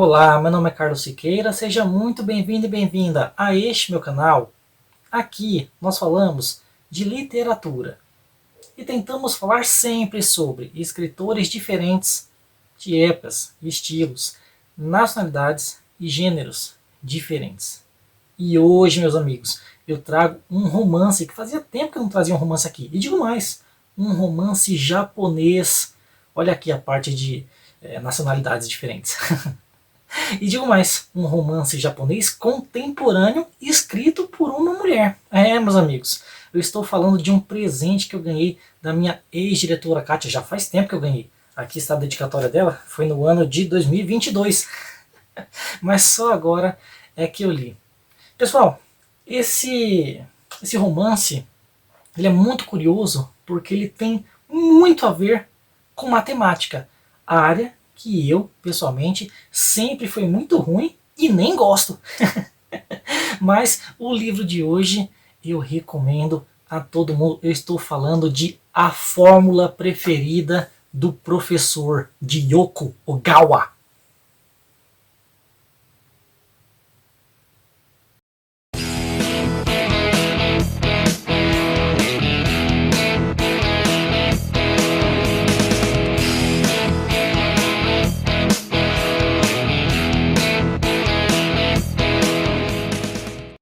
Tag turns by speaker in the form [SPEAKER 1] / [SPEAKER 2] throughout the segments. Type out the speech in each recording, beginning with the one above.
[SPEAKER 1] Olá, meu nome é Carlos Siqueira, seja muito bem-vindo e bem-vinda a este meu canal. Aqui nós falamos de literatura e tentamos falar sempre sobre escritores diferentes de épocas, estilos, nacionalidades e gêneros diferentes. E hoje, meus amigos, eu trago um romance que fazia tempo que eu não trazia um romance aqui. E digo mais, um romance japonês. Olha aqui a parte de nacionalidades diferentes. E digo mais, um romance japonês contemporâneo escrito por uma mulher. Meus amigos, eu estou falando de um presente que eu ganhei da minha ex-diretora Kátia, já faz tempo que eu ganhei. Aqui está a dedicatória dela, foi no ano de 2022. Mas só agora é que eu li. Pessoal, esse romance ele é muito curioso porque ele tem muito a ver com matemática, a área que eu, pessoalmente, sempre fui muito ruim e nem gosto. Mas o livro de hoje eu recomendo a todo mundo. Eu estou falando de A Fórmula Preferida do Professor, de Yoko Ogawa.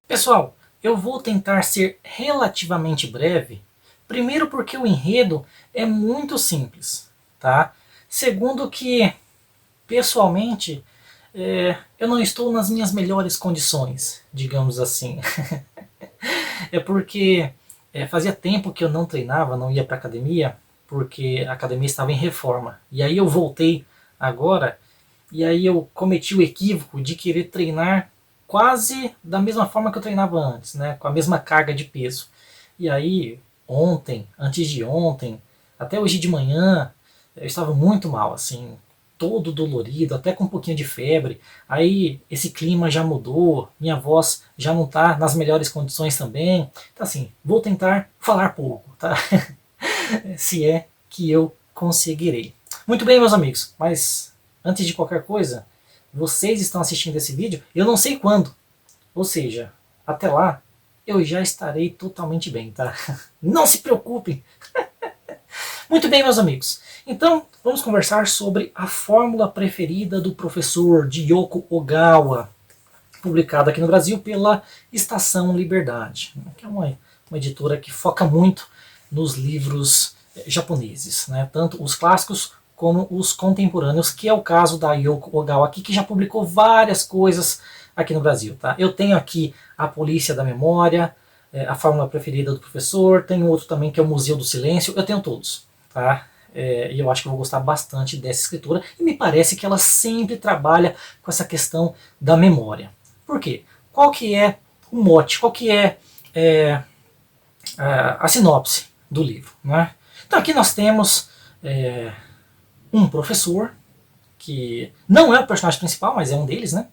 [SPEAKER 1] Pessoal, eu vou tentar ser relativamente breve. Primeiro porque o enredo é muito simples, tá? Segundo que, pessoalmente, eu não estou nas minhas melhores condições, digamos assim. É porque fazia tempo que eu não treinava, não ia para academia, porque a academia estava em reforma. E aí eu voltei agora, e aí eu cometi o equívoco de querer treinar quase da mesma forma que eu treinava antes, né? Com a mesma carga de peso. E aí, ontem, antes de ontem, até hoje de manhã, eu estava muito mal, assim, todo dolorido, até com um pouquinho de febre. Aí esse clima já mudou, minha voz já não está nas melhores condições também. Então assim, vou tentar falar pouco, tá? Se é que eu conseguirei. Muito bem, meus amigos, mas antes de qualquer coisa, vocês estão assistindo esse vídeo, eu não sei quando. Ou seja, até lá eu já estarei totalmente bem, tá? Não se preocupem. Muito bem, meus amigos. Então, vamos conversar sobre A Fórmula Preferida do Professor, de Yoko Ogawa, publicada aqui no Brasil pela Estação Liberdade, que é uma editora que foca muito nos livros japoneses, né? Tanto os clássicos como os contemporâneos, que é o caso da Yoko Ogawa aqui, que já publicou várias coisas aqui no Brasil. Tá? Eu tenho aqui A Polícia da Memória, A Fórmula Preferida do Professor, tenho outro também que é o Museu do Silêncio, eu tenho todos. Tá? E eu acho que eu vou gostar bastante dessa escritora, e me parece que ela sempre trabalha com essa questão da memória. Por quê? Qual que é o mote, qual que é, a sinopse do livro? Né? Então aqui nós temos um professor, que não é o personagem principal, mas é um deles, né?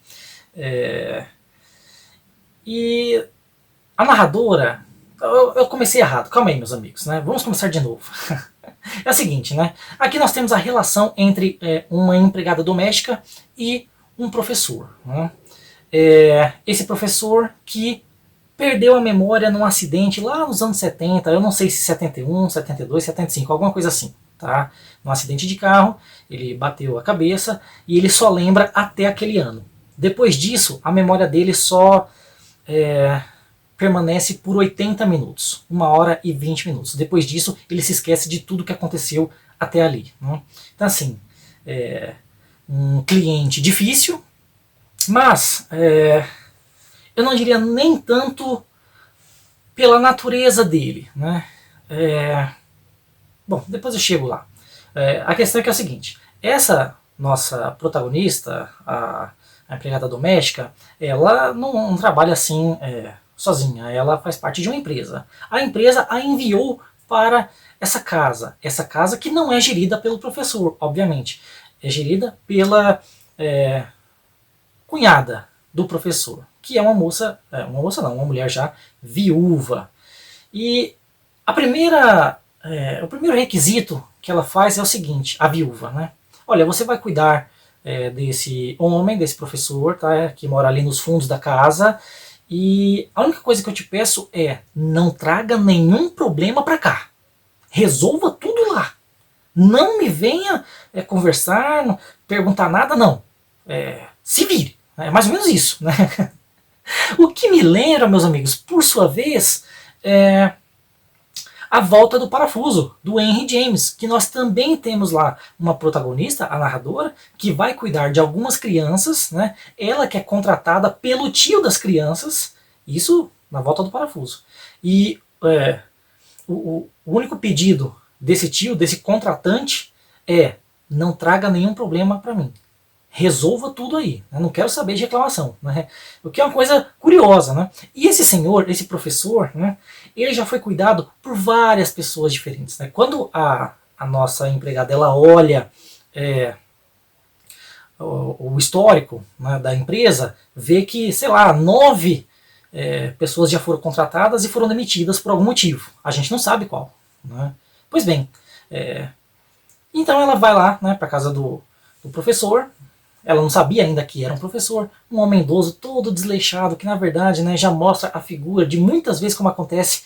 [SPEAKER 1] E a narradora, eu comecei errado, calma aí, meus amigos, né? Vamos começar de novo. É o seguinte, né? Aqui nós temos a relação entre uma empregada doméstica e um professor. Né? Esse professor que perdeu a memória num acidente lá nos anos 70, eu não sei se 71, 72, 75, alguma coisa assim. Tá? Num acidente de carro, ele bateu a cabeça e ele só lembra até aquele ano. Depois disso, a memória dele só permanece por 80 minutos, 1 hora e 20 minutos. Depois disso, ele se esquece de tudo que aconteceu até ali. Né? Então assim, um cliente difícil, mas eu não diria nem tanto pela natureza dele. Né? Bom, depois eu chego lá. A questão é que é a seguinte, essa nossa protagonista, a empregada doméstica, ela não trabalha assim sozinha, ela faz parte de uma empresa. A empresa a enviou para essa casa que não é gerida pelo professor, obviamente, é gerida pela cunhada do professor, que é uma moça não, uma mulher já viúva. E o primeiro requisito que ela faz é o seguinte, a viúva, né? Olha, você vai cuidar desse homem, desse professor, tá? Que mora ali nos fundos da casa. E a única coisa que eu te peço é, não traga nenhum problema para cá. Resolva tudo lá. Não me venha conversar, não, perguntar nada, não. Se vire. É mais ou menos isso, né? O que me lembra, meus amigos, por sua vez, a Volta do Parafuso, do Henry James, que nós também temos lá uma protagonista, a narradora, que vai cuidar de algumas crianças, né? Ela que é contratada pelo tio das crianças, isso na Volta do Parafuso. E o único pedido desse tio, desse contratante, é: não traga nenhum problema para mim. Resolva tudo aí. Eu não quero saber de reclamação. Né? O que é uma coisa curiosa. Né? E esse senhor, esse professor, né, ele já foi cuidado por várias pessoas diferentes. Né? Quando a nossa empregada ela olha o histórico, né, da empresa, vê que, sei lá, 9 pessoas já foram contratadas e foram demitidas por algum motivo. A gente não sabe qual. Né? Pois bem, então ela vai lá, né, para casa do professor. Ela não sabia ainda que era um professor, um homem idoso, todo desleixado, que na verdade, né, já mostra a figura de muitas vezes como acontece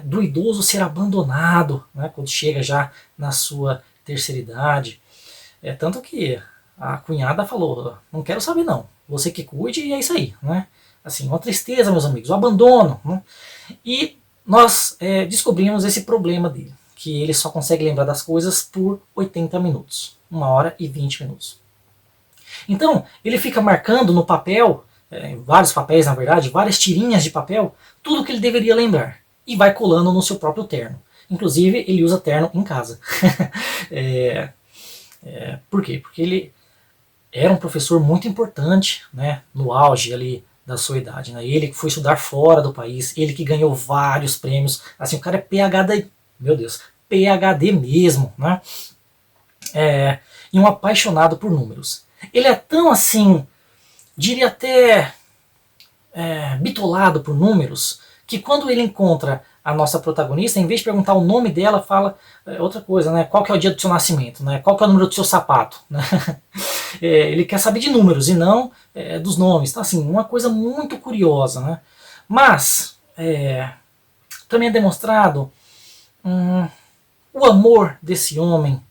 [SPEAKER 1] do idoso ser abandonado, né, quando chega já na sua terceira idade. Tanto que a cunhada falou: não quero saber não, você que cuide, e é isso aí. Né? Assim, uma tristeza, meus amigos, o abandono. Né? E nós descobrimos esse problema dele, que ele só consegue lembrar das coisas por 80 minutos, 1 hora e 20 minutos. Então, ele fica marcando no papel, vários papéis na verdade, várias tirinhas de papel, tudo que ele deveria lembrar. E vai colando no seu próprio terno. Inclusive, ele usa terno em casa. Por quê? Porque ele era um professor muito importante, né, no auge ali da sua idade. Né? Ele que foi estudar fora do país, ele que ganhou vários prêmios. Assim, o cara é PhD, meu Deus, PhD mesmo. Né? E um apaixonado por números. Ele é tão assim, diria até bitolado por números, que quando ele encontra a nossa protagonista, em vez de perguntar o nome dela, fala outra coisa, né? Qual que é o dia do seu nascimento, né? Qual que é o número do seu sapato, né? Ele quer saber de números e não dos nomes. Então, assim, uma coisa muito curiosa, né? Mas também é demonstrado o amor desse homem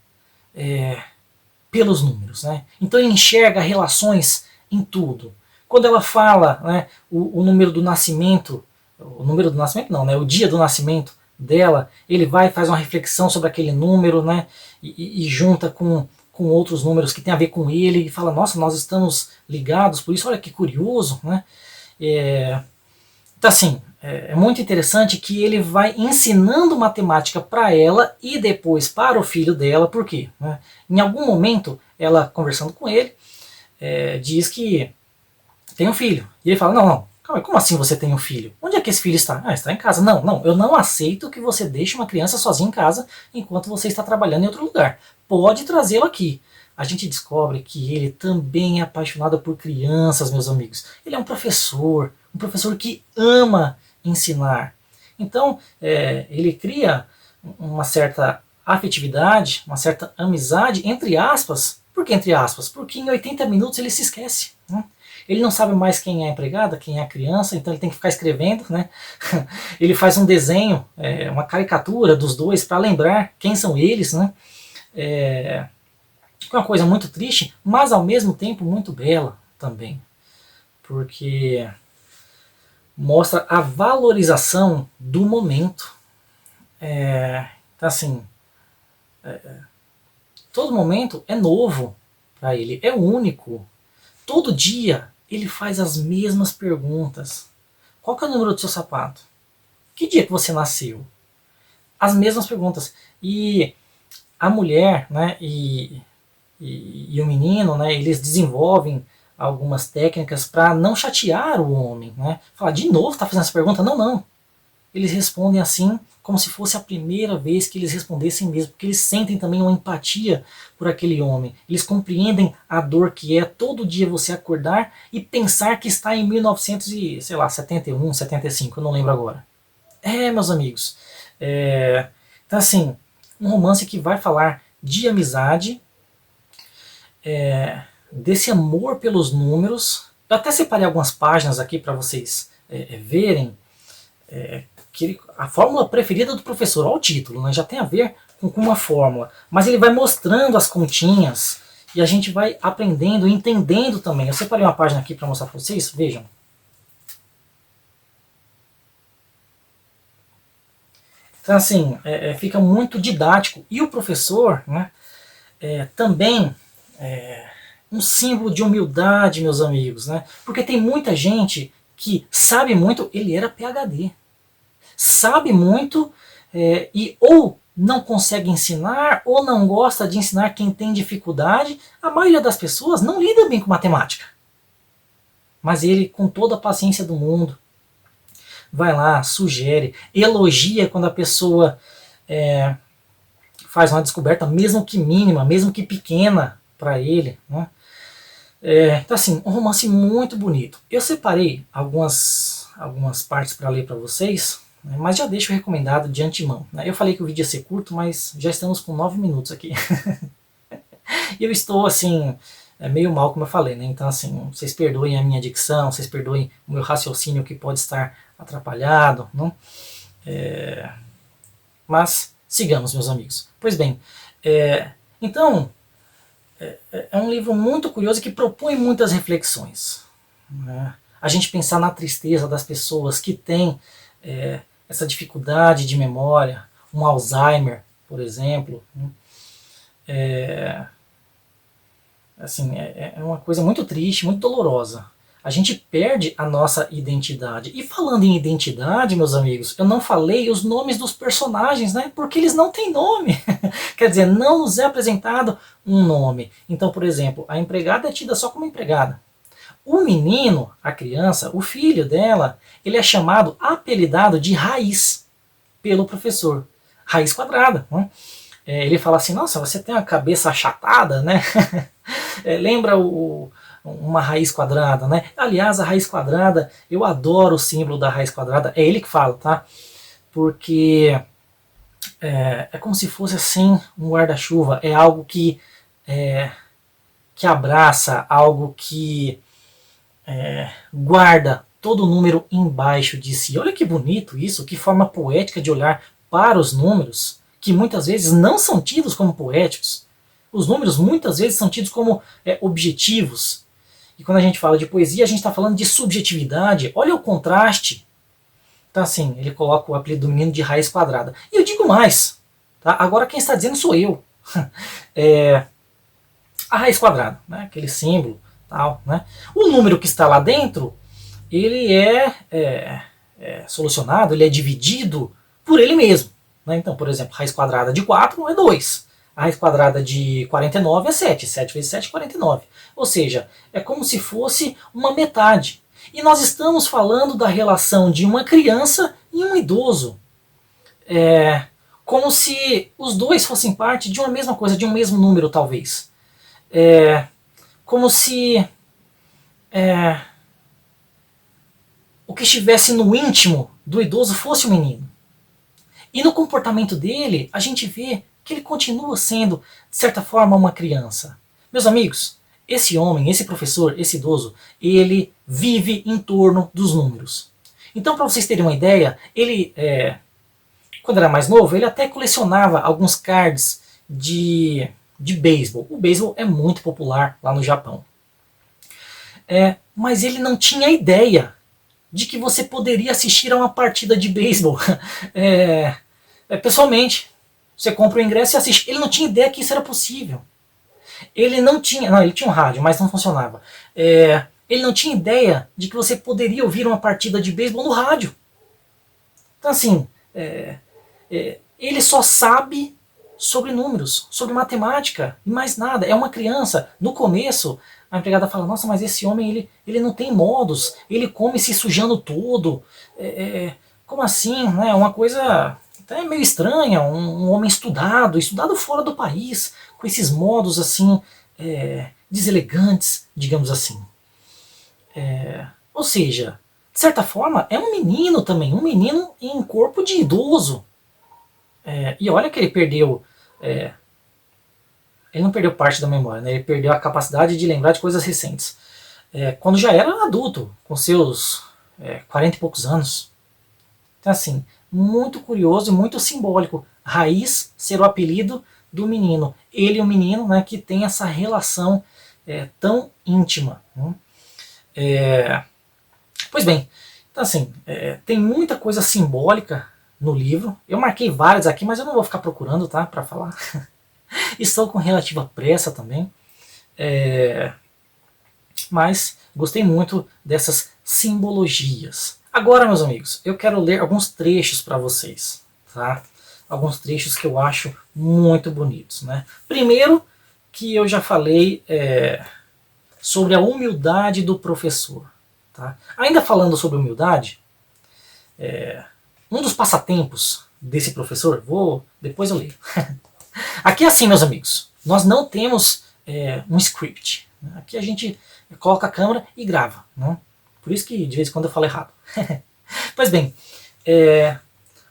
[SPEAKER 1] pelos números. Né? Então ele enxerga relações em tudo. Quando ela fala, né, o número do nascimento, o número do nascimento não, né, o dia do nascimento dela, ele vai e faz uma reflexão sobre aquele número, né, e junta com outros números que tem a ver com ele, e fala: nossa, nós estamos ligados por isso, olha que curioso. Né? Então assim, é muito interessante que ele vai ensinando matemática para ela e depois para o filho dela. Por quê? Né? Em algum momento, ela conversando com ele, diz que tem um filho. E ele fala: não, não, calma, como assim você tem um filho? Onde é que esse filho está? Ah, está em casa. Não, não, eu não aceito que você deixe uma criança sozinha em casa enquanto você está trabalhando em outro lugar. Pode trazê-lo aqui. A gente descobre que ele também é apaixonado por crianças, meus amigos. Ele é um professor que ama ensinar. Então, ele cria uma certa afetividade, uma certa amizade, entre aspas. Por que entre aspas? Porque em 80 minutos ele se esquece. Né? Ele não sabe mais quem é a empregada, quem é a criança, então ele tem que ficar escrevendo. Né? Ele faz um desenho, uma caricatura dos dois para lembrar quem são eles. Né? É uma coisa muito triste, mas ao mesmo tempo muito bela também. Porque mostra a valorização do momento. Então assim, todo momento é novo para ele, é único. Todo dia ele faz as mesmas perguntas. Qual que é o número do seu sapato? Que dia que você nasceu? As mesmas perguntas. E a mulher, né, e o menino, né, eles desenvolvem algumas técnicas para não chatear o homem. Né? Falar: de novo está fazendo essa pergunta? Não, não. Eles respondem assim como se fosse a primeira vez que eles respondessem mesmo, porque eles sentem também uma empatia por aquele homem. Eles compreendem a dor que é todo dia você acordar e pensar que está em 1971, 75, eu não lembro agora. Meus amigos. Então assim, um romance que vai falar de amizade, desse amor pelos números. Eu até separei algumas páginas aqui para vocês verem a fórmula preferida do professor. Olha o título, né? Já tem a ver com uma fórmula. Mas ele vai mostrando as continhas e a gente vai aprendendo e entendendo também. Eu separei uma página aqui para mostrar para vocês. Vejam. Então, assim, fica muito didático. E o professor, né, também um símbolo de humildade, meus amigos, né? Porque tem muita gente que sabe muito, ele era PhD, sabe muito e ou não consegue ensinar ou não gosta de ensinar quem tem dificuldade. A maioria das pessoas não lida bem com matemática. Mas ele, com toda a paciência do mundo, vai lá, sugere, elogia quando a pessoa faz uma descoberta, mesmo que mínima, mesmo que pequena para ele, né? Então assim, um romance muito bonito. Eu separei algumas partes para ler para vocês, né, mas já deixo recomendado de antemão, né? Eu falei que o vídeo ia ser curto, mas já estamos com 9 minutos aqui. E eu estou assim, meio mal, como eu falei, né? Então assim, vocês perdoem a minha dicção, vocês perdoem o meu raciocínio que pode estar atrapalhado, não? Mas sigamos, meus amigos. Pois bem, então é um livro muito curioso que propõe muitas reflexões, né? A gente pensar na tristeza das pessoas que têm essa dificuldade de memória, um Alzheimer, por exemplo, né? Assim, é uma coisa muito triste, muito dolorosa. A gente perde a nossa identidade. E falando em identidade, meus amigos, eu não falei os nomes dos personagens, né? Porque eles não têm nome. Quer dizer, não nos é apresentado um nome. Então, por exemplo, a empregada é tida só como empregada. O menino, a criança, o filho dela, ele é chamado, apelidado de Raiz pelo professor. Raiz quadrada, né? Ele fala assim, nossa, você tem a cabeça achatada, né? Lembra uma raiz quadrada, né? Aliás, a raiz quadrada, eu adoro o símbolo da raiz quadrada, é ele que fala, tá? Porque é como se fosse assim um guarda-chuva, é algo que abraça, algo que guarda todo o número embaixo de si. Olha que bonito isso, que forma poética de olhar para os números, que muitas vezes não são tidos como poéticos. Os números muitas vezes são tidos como objetivos. E quando a gente fala de poesia, a gente está falando de subjetividade. Olha o contraste. Então assim, ele coloca o apelido do menino de raiz quadrada. E eu digo mais. Tá? Agora quem está dizendo sou eu. A raiz quadrada, né? Aquele símbolo. Tal, né? O número que está lá dentro, ele é solucionado, ele é dividido por ele mesmo. Né? Então, por exemplo, raiz quadrada de 4 é 2. A raiz quadrada de 49 é 7. 7 vezes 7 é 49. Ou seja, é como se fosse uma metade. E nós estamos falando da relação de uma criança e um idoso. Como se os dois fossem parte de uma mesma coisa, de um mesmo número, talvez. Como se o que estivesse no íntimo do idoso fosse o menino. E no comportamento dele, a gente vê que ele continua sendo, de certa forma, uma criança. Meus amigos, esse homem, esse professor, esse idoso, ele vive em torno dos números. Então, para vocês terem uma ideia, ele, quando era mais novo, ele até colecionava alguns cards de beisebol. O beisebol é muito popular lá no Japão. Mas ele não tinha ideia de que você poderia assistir a uma partida de beisebol pessoalmente. Você compra o ingresso e assiste. Ele não tinha ideia que isso era possível. Ele não tinha... Não, ele tinha um rádio, mas não funcionava. Ele não tinha ideia de que você poderia ouvir uma partida de beisebol no rádio. Então assim, ele só sabe sobre números, sobre matemática e mais nada. É uma criança. No começo, a empregada fala, nossa, mas esse homem ele não tem modos, ele come se sujando todo. Como assim? Né? Uma coisa até meio estranha, um homem estudado fora do país, com esses modos assim, deselegantes, digamos assim. Ou seja, de certa forma, é um menino também, um menino em corpo de idoso. E olha que ele perdeu Ele não perdeu parte da memória, né? Ele perdeu a capacidade de lembrar de coisas recentes. Quando já era adulto, com seus 40 e poucos anos. Então, assim, muito curioso e muito simbólico. Raiz ser o apelido do menino. Ele e o menino, né, que tem essa relação tão íntima. Né? Pois bem, então assim, tem muita coisa simbólica no livro. Eu marquei várias aqui, mas eu não vou ficar procurando, tá, para falar. Estou com relativa pressa também. Mas gostei muito dessas simbologias. Agora, meus amigos, eu quero ler alguns trechos para vocês, tá? Alguns trechos que eu acho muito bonitos, né? Primeiro, que eu já falei sobre a humildade do professor, tá? Ainda falando sobre humildade, um dos passatempos desse professor, depois eu leio. Aqui é assim, meus amigos, nós não temos um script. Né? Aqui a gente coloca a câmera e grava. Né? Por isso que de vez em quando eu falo errado. Pois bem,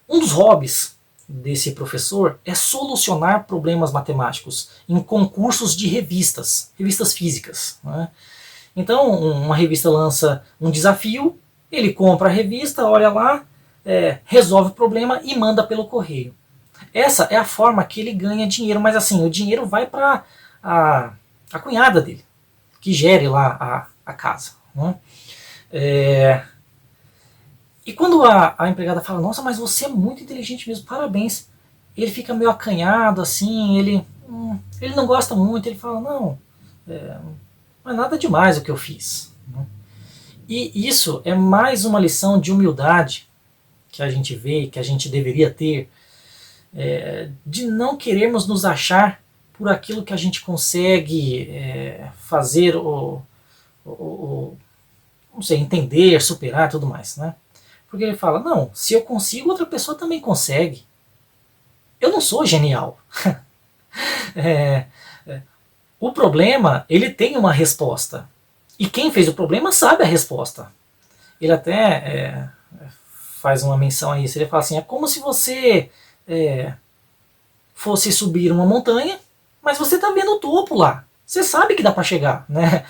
[SPEAKER 1] um dos hobbies desse professor é solucionar problemas matemáticos em concursos de revistas físicas. Né? Então, uma revista lança um desafio, ele compra a revista, olha lá, resolve o problema e manda pelo correio. Essa é a forma que ele ganha dinheiro, mas assim, o dinheiro vai para a cunhada dele, que gere lá a casa. Né? E quando a empregada fala, nossa, mas você é muito inteligente mesmo, parabéns, ele fica meio acanhado, assim, ele não gosta muito, ele fala, não é nada demais o que eu fiz. Né? E isso é mais uma lição de humildade que a gente vê, que a gente deveria ter, de não querermos nos achar por aquilo que a gente consegue fazer não sei, entender, superar e tudo mais, né? Porque ele fala, não, se eu consigo, outra pessoa também consegue. Eu não sou genial. O problema, ele tem uma resposta. E quem fez o problema sabe a resposta. Ele até faz uma menção a isso. Ele fala assim, é como se você fosse subir uma montanha, mas você está vendo o topo lá. Você sabe que dá para chegar, né?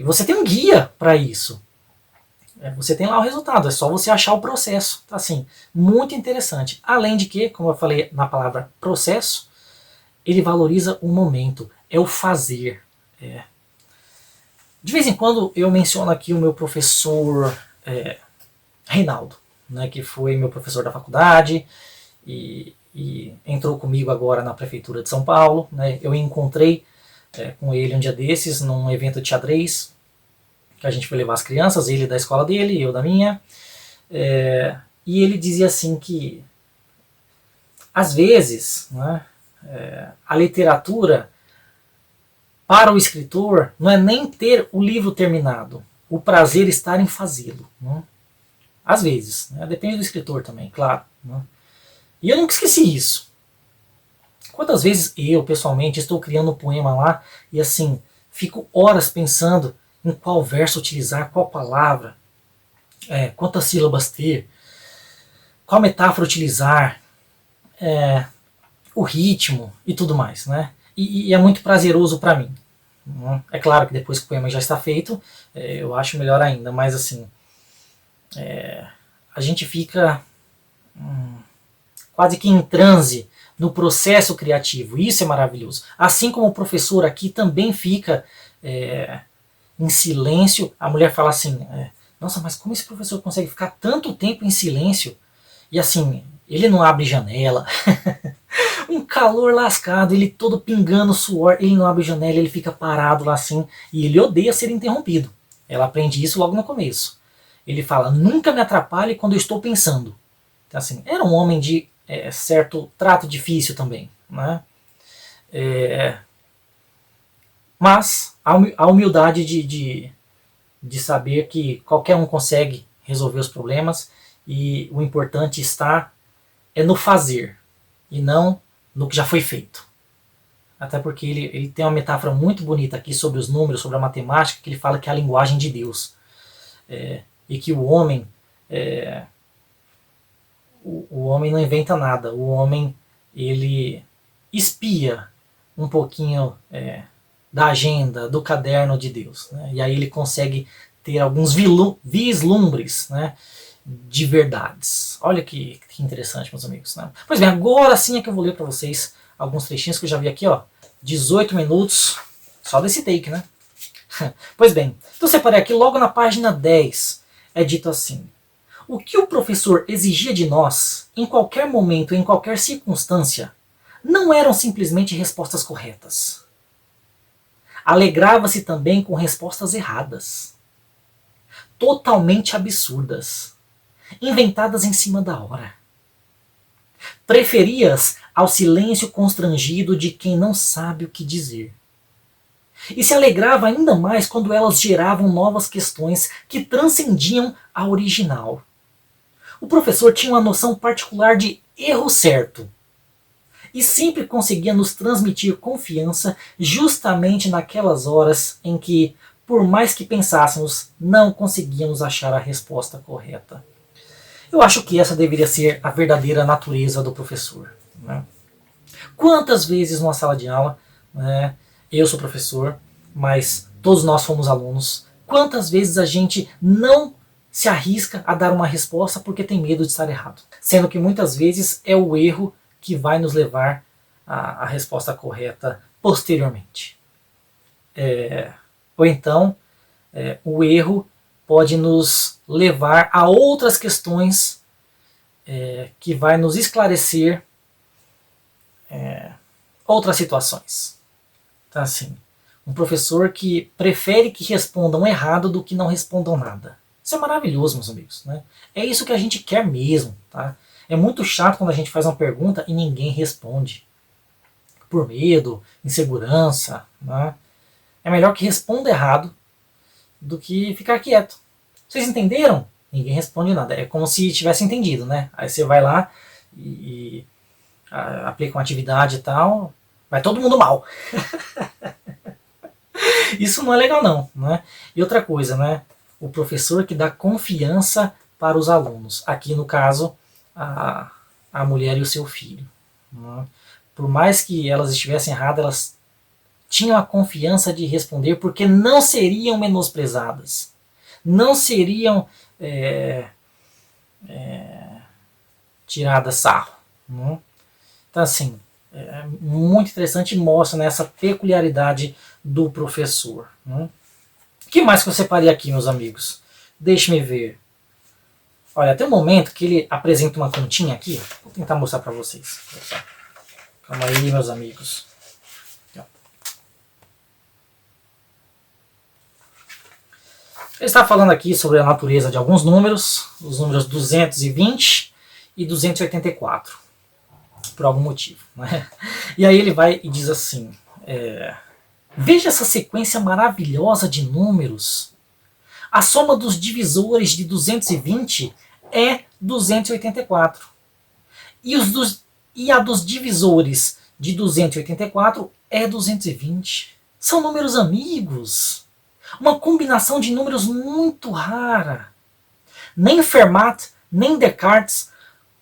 [SPEAKER 1] Você tem um guia para isso. Você tem lá o resultado, é só você achar o processo. Assim, muito interessante. Além de que, como eu falei na palavra processo, ele valoriza o momento, é o fazer. De vez em quando eu menciono aqui o meu professor Reinaldo, né, que foi meu professor da faculdade e entrou comigo agora na prefeitura de São Paulo. Né, eu encontrei com ele um dia desses num evento de xadrez, que a gente foi levar as crianças, ele da escola dele, eu da minha, e ele dizia assim que às vezes, né, a literatura para o escritor não é nem ter o livro terminado, o prazer está em fazê-lo. Né? Às vezes, né, depende do escritor também, claro. Né? E eu nunca esqueci isso. Quantas vezes eu, pessoalmente, estou criando um poema lá e assim, fico horas pensando em qual verso utilizar, qual palavra, quantas sílabas ter, qual metáfora utilizar, o ritmo e tudo mais, né? E é muito prazeroso para mim. Né? É claro que depois que o poema já está feito, eu acho melhor ainda, mas assim, a gente fica quase que em transe no processo criativo. Isso é maravilhoso. Assim como o professor aqui também fica em silêncio. A mulher fala assim, nossa, mas como esse professor consegue ficar tanto tempo em silêncio? E assim, ele não abre janela. Um calor lascado, ele todo pingando suor, ele não abre janela, ele fica parado lá assim, e ele odeia ser interrompido. Ela aprende isso logo no começo. Ele fala, nunca me atrapalhe quando eu estou pensando. Então, assim, era um homem de certo trato difícil também. Né? Mas a humildade de saber que qualquer um consegue resolver os problemas e o importante está no fazer e não no que já foi feito. Até porque ele tem uma metáfora muito bonita aqui sobre os números, sobre a matemática, que ele fala que é a linguagem de Deus. E que o homem o homem não inventa nada. O homem ele espia um pouquinho da agenda, do caderno de Deus, né? E aí ele consegue ter alguns vislumbres, né, de verdades. Olha que interessante, meus amigos, né? Pois bem, agora sim é que eu vou ler para vocês alguns trechinhos que eu já vi aqui, ó. 18 minutos, só desse take, né? Pois bem, então eu separei aqui logo na página 10, é dito assim: o que o professor exigia de nós, em qualquer momento, em qualquer circunstância, não eram simplesmente respostas corretas. Alegrava-se também com respostas erradas, totalmente absurdas, inventadas em cima da hora. Preferia-as ao silêncio constrangido de quem não sabe o que dizer. E se alegrava ainda mais quando elas geravam novas questões que transcendiam a original. O professor tinha uma noção particular de erro certo e sempre conseguia nos transmitir confiança justamente naquelas horas em que, por mais que pensássemos, não conseguíamos achar a resposta correta. Eu acho que essa deveria ser a verdadeira natureza do professor, né? Quantas vezes numa sala de aula, né, eu sou professor, mas todos nós fomos alunos, quantas vezes a gente não se arrisca a dar uma resposta porque tem medo de estar errado, sendo que muitas vezes é o erro que vai nos levar à resposta correta posteriormente. Ou então, o erro pode nos levar a outras questões que vai nos esclarecer outras situações. Então, assim, um professor que prefere que respondam errado do que não respondam nada. Isso é maravilhoso, meus amigos, né? É isso que a gente quer mesmo, tá? É muito chato quando a gente faz uma pergunta e ninguém responde. Por medo, insegurança, né? É melhor que responda errado do que ficar quieto. Vocês entenderam? Ninguém responde nada. É como se tivesse entendido, né? Aí você vai lá e aplica uma atividade e tal, vai todo mundo mal. Isso não é legal não, né? E outra coisa, né? O professor que dá confiança para os alunos. Aqui no caso, a mulher e o seu filho, né? Por mais que elas estivessem erradas, elas tinham a confiança de responder porque não seriam menosprezadas. Não seriam tiradas sarro, né? Então, assim, é muito interessante e mostra, né, essa peculiaridade do professor, né? O que mais que eu separei aqui, meus amigos? Deixe-me ver. Olha, tem um momento que ele apresenta uma continha aqui. Vou tentar mostrar para vocês. Calma aí, meus amigos. Ele está falando aqui sobre a natureza de alguns números, os números 220 e 284, por algum motivo, né? E aí ele vai e diz assim: veja essa sequência maravilhosa de números. A soma dos divisores de 220 é 284. E a dos divisores de 284 é 220. São números amigos. Uma combinação de números muito rara. Nem Fermat, nem Descartes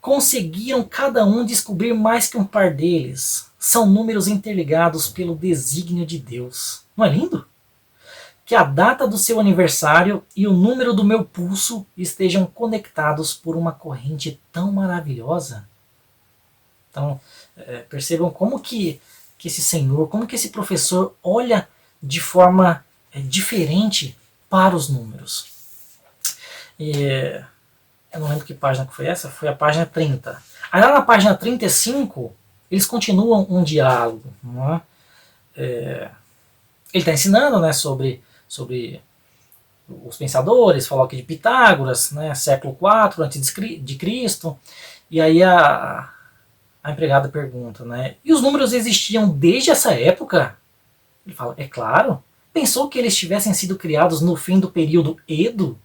[SPEAKER 1] conseguiram cada um descobrir mais que um par deles. São números interligados pelo desígnio de Deus. Não é lindo? Que a data do seu aniversário e o número do meu pulso estejam conectados por uma corrente tão maravilhosa. Então, percebam como que esse senhor, como que esse professor olha de forma diferente para os números. Eu não lembro que página que foi essa, foi a página 30. Aí lá na página 35, eles continuam um diálogo. Não é? Ele está ensinando, né, sobre os pensadores, falou aqui de Pitágoras, né, século IV a.C., e aí a empregada pergunta, né, e os números existiam desde essa época? Ele fala, é claro. Pensou que eles tivessem sido criados no fim do período Edo?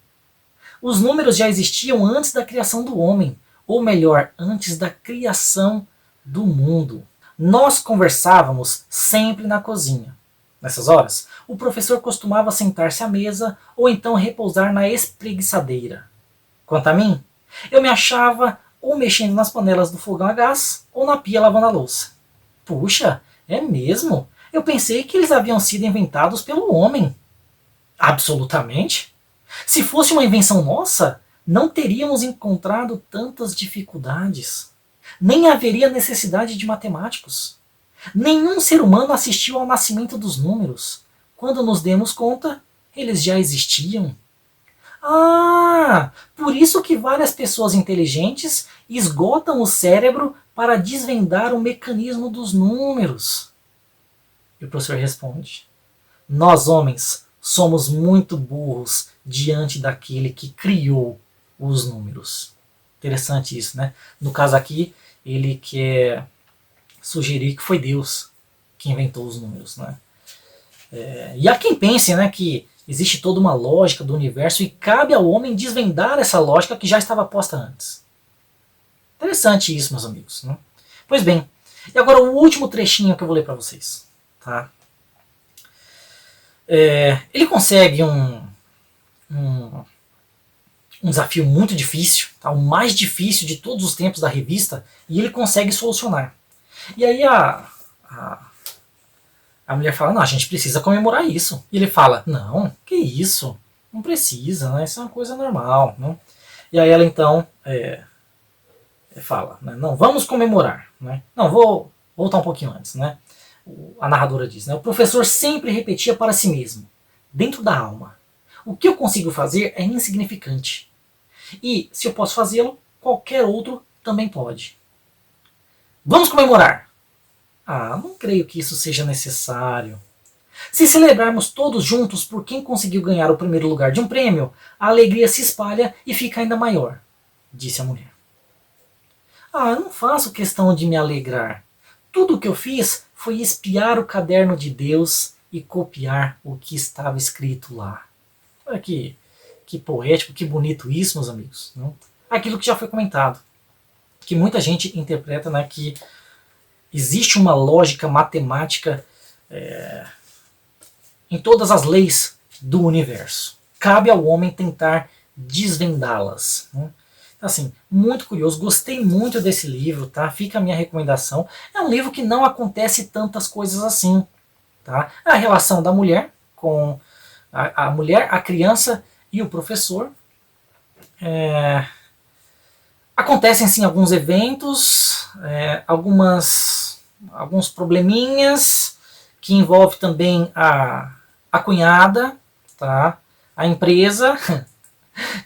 [SPEAKER 1] Os números já existiam antes da criação do homem, ou melhor, antes da criação do mundo. Nós conversávamos sempre na cozinha. Nessas horas, o professor costumava sentar-se à mesa ou então repousar na espreguiçadeira. Quanto a mim, eu me achava ou mexendo nas panelas do fogão a gás ou na pia lavando a louça. Puxa, É mesmo? Eu pensei que eles haviam sido inventados pelo homem. Absolutamente. Se fosse uma invenção nossa, não teríamos encontrado tantas dificuldades. Nem haveria necessidade de matemáticos. Nenhum ser humano assistiu ao nascimento dos números. Quando nos demos conta, eles já existiam. Ah, por isso que várias pessoas inteligentes esgotam o cérebro para desvendar o mecanismo dos números. E o professor responde: nós, homens, somos muito burros diante daquele que criou os números. Interessante isso, né? No caso aqui, ele quer sugerir que foi Deus que inventou os números, né? E há quem pense, né, que existe toda uma lógica do universo e cabe ao homem desvendar essa lógica que já estava posta antes. Interessante isso, meus amigos, né? Pois bem, e agora o último trechinho que eu vou ler para vocês. Tá? Ele consegue um desafio muito difícil, tá? O mais difícil de todos os tempos da revista, e ele consegue solucionar. E aí a mulher fala: não, a gente precisa comemorar isso. E ele fala: não, que isso? Não precisa, né? Isso é uma coisa normal. Né? E aí ela então fala: né? Não, vamos comemorar. Né? Não, vou voltar um pouquinho antes. Né? A narradora diz: né? O professor sempre repetia para si mesmo, dentro da alma: o que eu consigo fazer é insignificante. E se eu posso fazê-lo, qualquer outro também pode. Vamos comemorar! Ah, não creio que isso seja necessário. Se celebrarmos todos juntos por quem conseguiu ganhar o primeiro lugar de um prêmio, a alegria se espalha e fica ainda maior, disse a mulher. Ah, eu não faço questão de me alegrar. Tudo o que eu fiz foi espiar o caderno de Deus e copiar o que estava escrito lá. Olha que poético, que bonito isso, meus amigos. Não? Aquilo que já foi comentado, que muita gente interpreta, né, que existe uma lógica matemática em todas as leis do universo. Cabe ao homem tentar desvendá-las. Né? Assim, muito curioso, gostei muito desse livro, tá? Fica a minha recomendação. É um livro que não acontece tantas coisas assim. Tá? A relação da mulher com a mulher, a criança e o professor. Acontecem sim alguns eventos, alguns probleminhas que envolve também a cunhada, tá? A empresa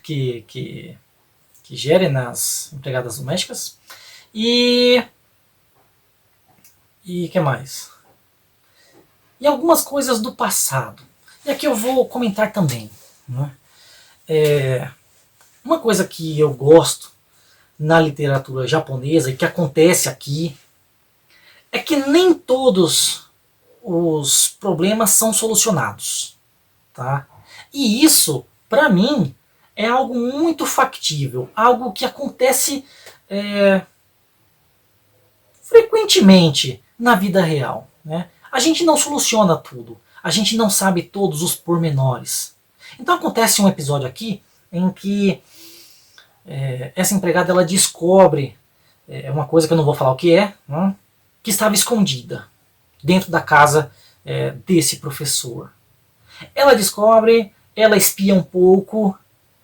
[SPEAKER 1] que gere nas empregadas domésticas e que mais? E algumas coisas do passado. E aqui eu vou comentar também. Né? Uma coisa que eu gosto na literatura japonesa e que acontece aqui é que nem todos os problemas são solucionados. Tá? E isso, para mim, é algo muito factível, algo que acontece frequentemente na vida real. Né? A gente não soluciona tudo, a gente não sabe todos os pormenores. Então acontece um episódio aqui em que essa empregada ela descobre uma coisa que eu não vou falar o que é, né, que estava escondida dentro da casa desse professor. Ela descobre, ela espia um pouco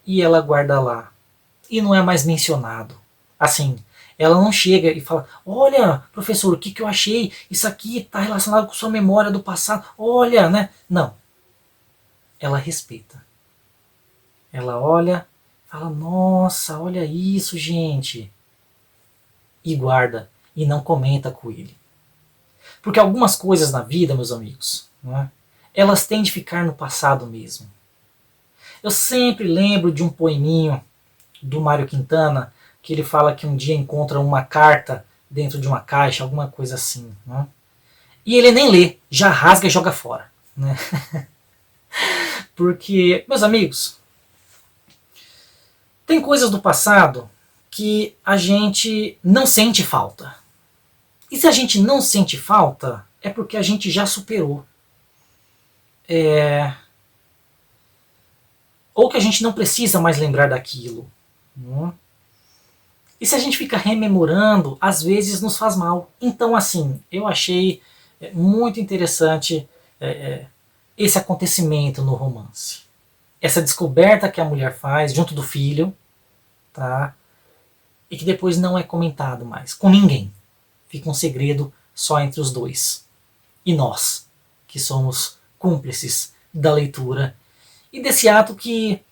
[SPEAKER 1] e ela guarda lá. E não é mais mencionado. Assim, ela não chega e fala: olha, professor, o que eu achei? Isso aqui está relacionado com sua memória do passado. Olha, né? Não. Ela respeita. Ela olha, fala: nossa, olha isso, gente. E guarda. E não comenta com ele. Porque algumas coisas na vida, meus amigos, não é? Elas têm de ficar no passado mesmo. Eu sempre lembro de um poeminho do Mário Quintana, que ele fala que um dia encontra uma carta dentro de uma caixa, alguma coisa assim. Né? E ele nem lê, já rasga e joga fora. Né? Porque, meus amigos, tem coisas do passado que a gente não sente falta. E se a gente não sente falta, é porque a gente já superou. Ou que a gente não precisa mais lembrar daquilo. Né? E se a gente fica rememorando, às vezes nos faz mal. Então, assim, eu achei É muito interessante esse acontecimento no romance. Essa descoberta que a mulher faz junto do filho, tá? E que depois não é comentado mais com ninguém. Fica um segredo só entre os dois. E nós, que somos cúmplices da leitura e desse ato que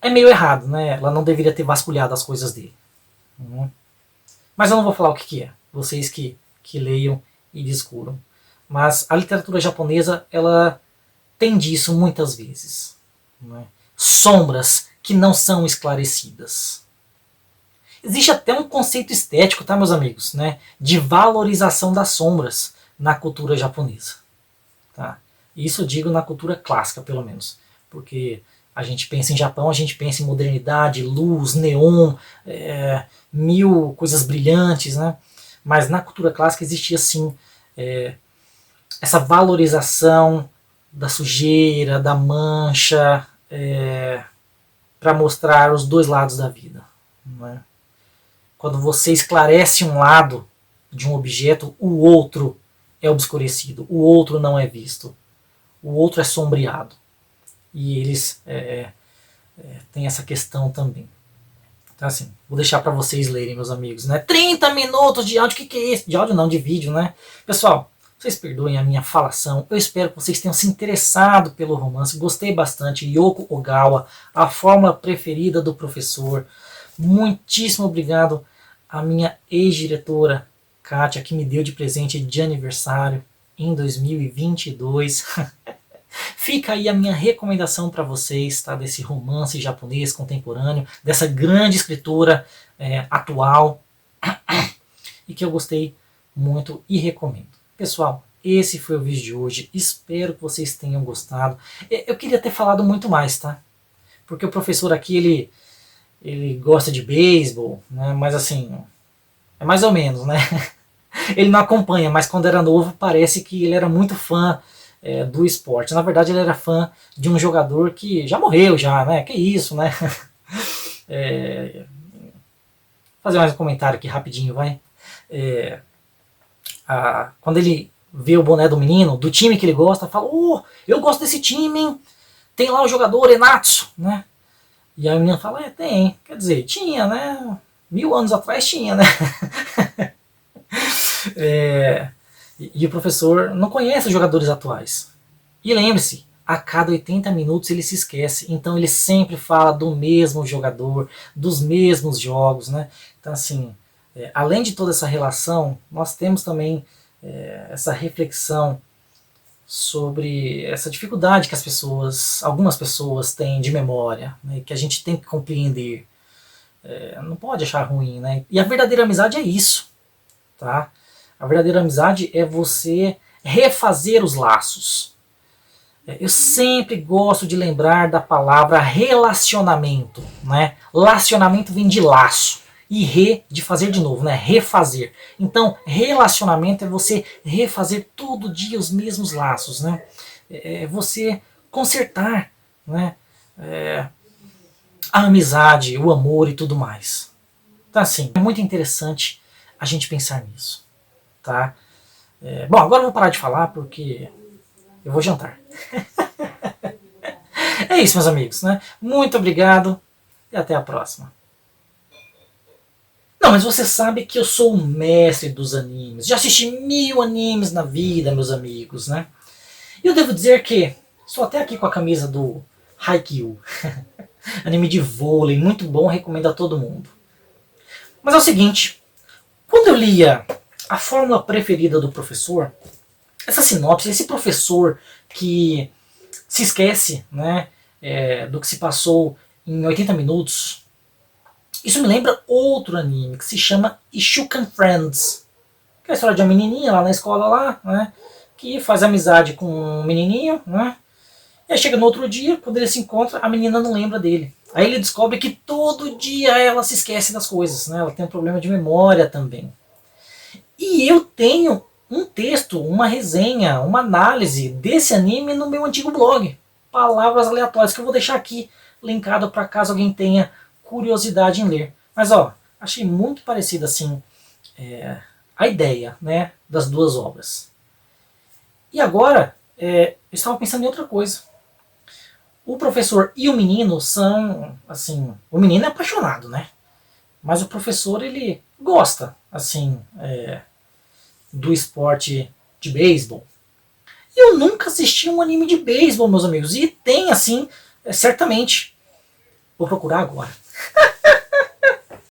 [SPEAKER 1] é meio errado, né? Ela não deveria ter vasculhado as coisas dele. Mas eu não vou falar o que é. Vocês que leiam e descubram. Mas a literatura japonesa, ela tem disso muitas vezes. Né? Sombras que não são esclarecidas. Existe até um conceito estético, tá, meus amigos? Né? De valorização das sombras na cultura japonesa. Tá? Isso eu digo na cultura clássica, pelo menos. Porque a gente pensa em Japão, a gente pensa em modernidade, luz, neon, mil coisas brilhantes, né? Mas na cultura clássica existia sim essa valorização da sujeira, da mancha, para mostrar os dois lados da vida. Né? Quando você esclarece um lado de um objeto, o outro é obscurecido, o outro não é visto, o outro é sombreado. E eles têm essa questão também. Então assim, vou deixar para vocês lerem, meus amigos. Né? 30 minutos de áudio, o que é isso? De áudio não, de vídeo, né? Pessoal, vocês perdoem a minha falação. Eu espero que vocês tenham se interessado pelo romance. Gostei bastante. Yoko Ogawa, a fórmula preferida do professor. Muitíssimo obrigado à minha ex-diretora, Kátia, que me deu de presente de aniversário em 2022. Fica aí a minha recomendação para vocês, tá, desse romance japonês contemporâneo, dessa grande escritora atual, e que eu gostei muito e recomendo. Pessoal, esse foi o vídeo de hoje, espero que vocês tenham gostado. Eu queria ter falado muito mais, tá? Porque o professor aqui, ele gosta de beisebol, né? Mas assim, é mais ou menos, né? Ele não acompanha, mas quando era novo parece que ele era muito fã do esporte. Na verdade ele era fã de um jogador que já morreu já, né? Que isso, né? Fazer mais um comentário aqui rapidinho, vai. Quando ele vê o boné do menino, do time que ele gosta, fala, eu gosto desse time, hein? Tem lá o jogador Enatsu, né? E aí o menino fala, tem. Quer dizer, tinha, né? 1000 anos atrás tinha, né? E o professor não conhece os jogadores atuais. E lembre-se, a cada 80 minutos ele se esquece. Então ele sempre fala do mesmo jogador, dos mesmos jogos, né? Então assim, além de toda essa relação, nós temos também essa reflexão sobre essa dificuldade que algumas pessoas têm de memória, né? Que a gente tem que compreender. Não pode achar ruim, né? E a verdadeira amizade é isso, tá? A verdadeira amizade é você refazer os laços. Eu sempre gosto de lembrar da palavra relacionamento, né? Lacionamento vem de laço e de fazer de novo, né? Refazer. Então, relacionamento é você refazer todo dia os mesmos laços, né? É você consertar, né? A amizade, o amor e tudo mais. Então, assim, é muito interessante a gente pensar nisso, tá? Bom, agora eu vou parar de falar porque eu vou jantar. É isso, meus amigos, né? Muito obrigado e até a próxima. Não, mas você sabe que eu sou o mestre dos animes. Já assisti 1000 animes na vida, meus amigos, né? E eu devo dizer que estou até aqui com a camisa do Haikyuu. Anime de vôlei, muito bom, recomendo a todo mundo. Mas é o seguinte, quando eu lia A Fórmula Preferida do Professor, essa sinopse, esse professor que se esquece, né, do que se passou em 80 minutos, isso me lembra outro anime que se chama Ishukan Friends, que é a história de uma menininha lá na escola lá, né, que faz amizade com um menininho, né, e aí chega no outro dia, quando ele se encontra, a menina não lembra dele. Aí ele descobre que todo dia ela se esquece das coisas, né, ela tem um problema de memória também. E eu tenho um texto, uma resenha, uma análise desse anime no meu antigo blog. Palavras aleatórias, que eu vou deixar aqui linkado para caso alguém tenha curiosidade em ler. Mas ó, achei muito parecido assim a ideia, né, das duas obras. E agora, eu estava pensando em outra coisa. O professor e o menino são, assim, o menino é apaixonado, né? Mas o professor, ele gosta, assim, do esporte de beisebol. E eu nunca assisti um anime de beisebol, meus amigos. E tem, assim, certamente. Vou procurar agora.